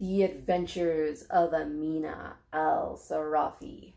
The Adventures of Amina al-Sirafi.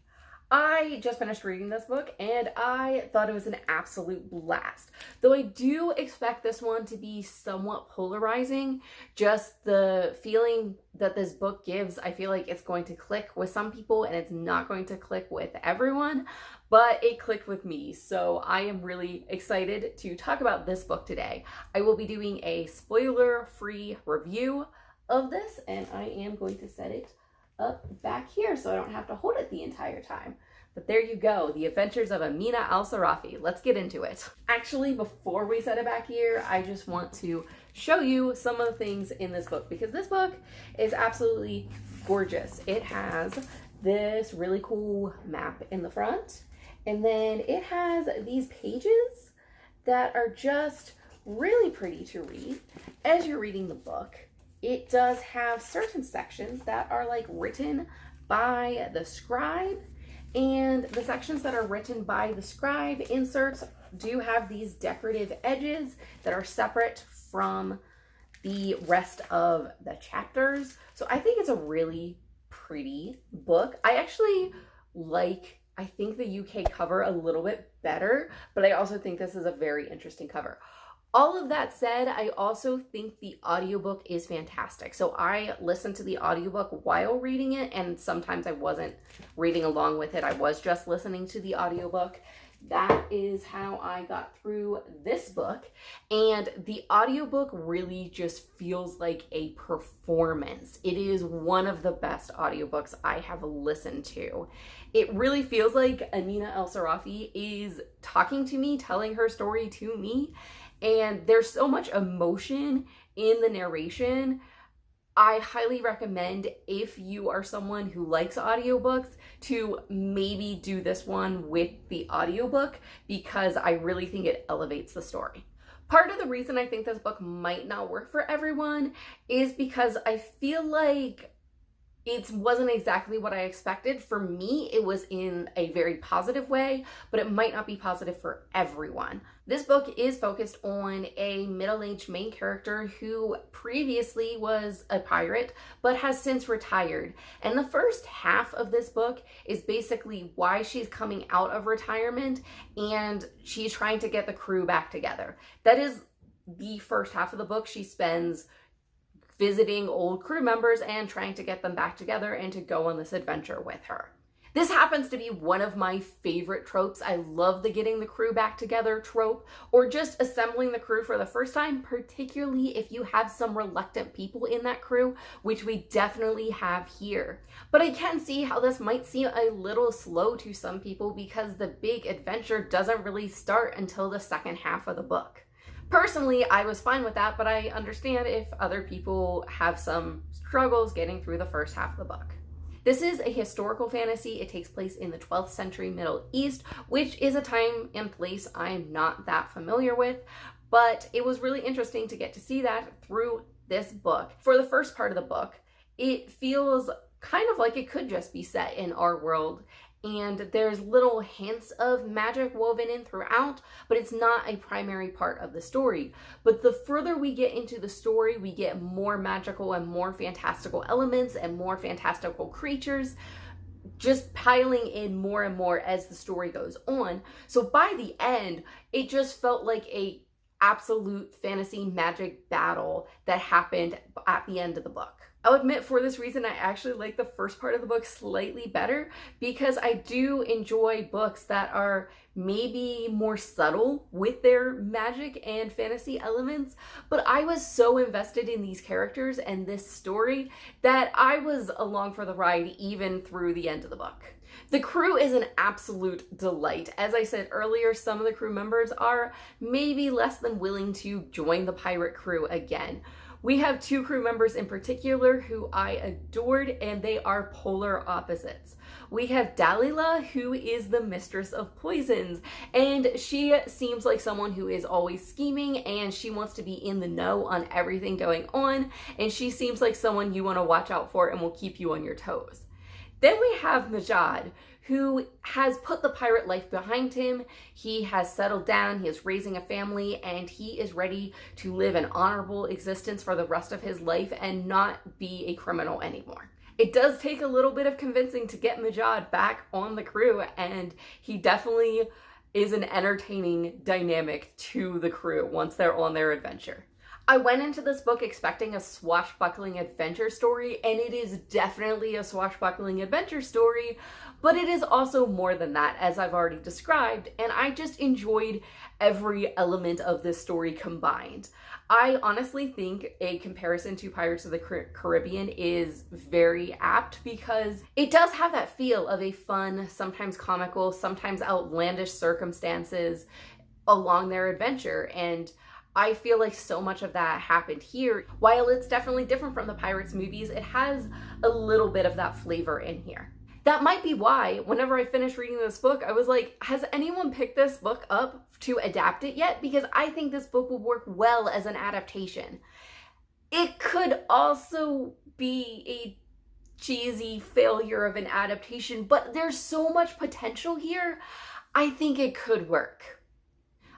I just finished reading this book and I thought it was an absolute blast. Though I do expect this one to be somewhat polarizing, just the feeling that this book gives, I feel like it's going to click with some people and it's not going to click with everyone, but it clicked with me. So I am really excited to talk about this book today. I will be doing a spoiler-free review of this and I am going to set it up back here so I don't have to hold it the entire time. But there you go, The Adventures of Amina al-Sirafi. Let's get into it. Actually, before we set it back here, I just want to show you some of the things in this book because this book is absolutely gorgeous. It has this really cool map in the front, and then it has these pages that are just really pretty to read as you're reading the book. It does have certain sections that are like written by the scribe, and the sections that are written by the scribe inserts do have these decorative edges that are separate from the rest of the chapters. So I think it's a really pretty book. I actually I think the UK cover a little bit better, but I also think this is a very interesting cover. All of that said, I also think the audiobook is fantastic. So I listened to the audiobook while reading it, and sometimes I wasn't reading along with it. I was just listening to the audiobook. That is how I got through this book. And the audiobook really just feels like a performance. It is one of the best audiobooks I have listened to. It really feels like Amina al-Sirafi is talking to me, telling her story to me. And there's so much emotion in the narration. I highly recommend, if you are someone who likes audiobooks, to maybe do this one with the audiobook because I really think it elevates the story. Part of the reason I think this book might not work for everyone is because I feel like it wasn't exactly what I expected. For me, it was in a very positive way, but it might not be positive for everyone. This book is focused on a middle-aged main character who previously was a pirate, but has since retired. And the first half of this book is basically why she's coming out of retirement and she's trying to get the crew back together. That is the first half of the book. She spends visiting old crew members and trying to get them back together and to go on this adventure with her. This happens to be one of my favorite tropes. I love the getting the crew back together trope, or just assembling the crew for the first time, particularly if you have some reluctant people in that crew, which we definitely have here. But I can see how this might seem a little slow to some people because the big adventure doesn't really start until the second half of the book. Personally, I was fine with that, but I understand if other people have some struggles getting through the first half of the book. This is a historical fantasy. It takes place in the 12th century Middle East, which is a time and place I'm not that familiar with, but it was really interesting to get to see that through this book. For the first part of the book, it feels kind of like it could just be set in our world, and there's little hints of magic woven in throughout, but it's not a primary part of the story. But the further we get into the story, we get more magical and more fantastical elements and more fantastical creatures, just piling in more and more as the story goes on. So by the end, it just felt like a absolute fantasy magic battle that happened at the end of the book. I'll admit, for this reason, I actually like the first part of the book slightly better because I do enjoy books that are maybe more subtle with their magic and fantasy elements, but I was so invested in these characters and this story that I was along for the ride even through the end of the book. The crew is an absolute delight. As I said earlier, some of the crew members are maybe less than willing to join the pirate crew again. We have two crew members in particular who I adored, and they are polar opposites. We have Dalila, who is the mistress of poisons, and she seems like someone who is always scheming and she wants to be in the know on everything going on, and she seems like someone you want to watch out for and will keep you on your toes. Then we have Majad, who has put the pirate life behind him. He has settled down, he is raising a family, and he is ready to live an honorable existence for the rest of his life and not be a criminal anymore. It does take a little bit of convincing to get Majad back on the crew, and he definitely is an entertaining dynamic to the crew once they're on their adventure. I went into this book expecting a swashbuckling adventure story, and it is definitely a swashbuckling adventure story, but it is also more than that, as I've already described, and I just enjoyed every element of this story combined. I honestly think a comparison to Pirates of the Caribbean is very apt because it does have that feel of a fun, sometimes comical, sometimes outlandish circumstances along their adventure, and I feel like so much of that happened here. While it's definitely different from the Pirates movies, it has a little bit of that flavor in here. That might be why, whenever I finished reading this book, I was like, has anyone picked this book up to adapt it yet? Because I think this book will work well as an adaptation. It could also be a cheesy failure of an adaptation, but there's so much potential here, I think it could work.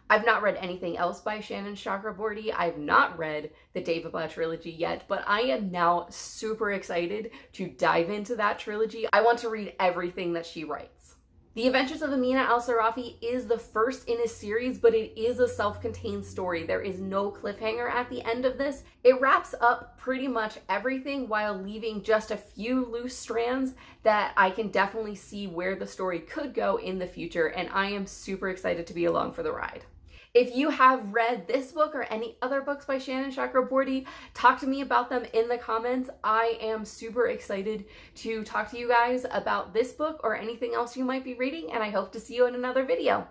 I've not read anything else by Shannon Chakrabory. I've not read the Daevabad trilogy yet, but I am now super excited to dive into that trilogy. I want to read everything that she writes. The Adventures of Amina al-Sirafi is the first in a series, but it is a self-contained story. There is no cliffhanger at the end of this. It wraps up pretty much everything while leaving just a few loose strands that I can definitely see where the story could go in the future, and I am super excited to be along for the ride. If you have read this book or any other books by Shannon Chakrabory, talk to me about them in the comments. I am super excited to talk to you guys about this book or anything else you might be reading, and I hope to see you in another video.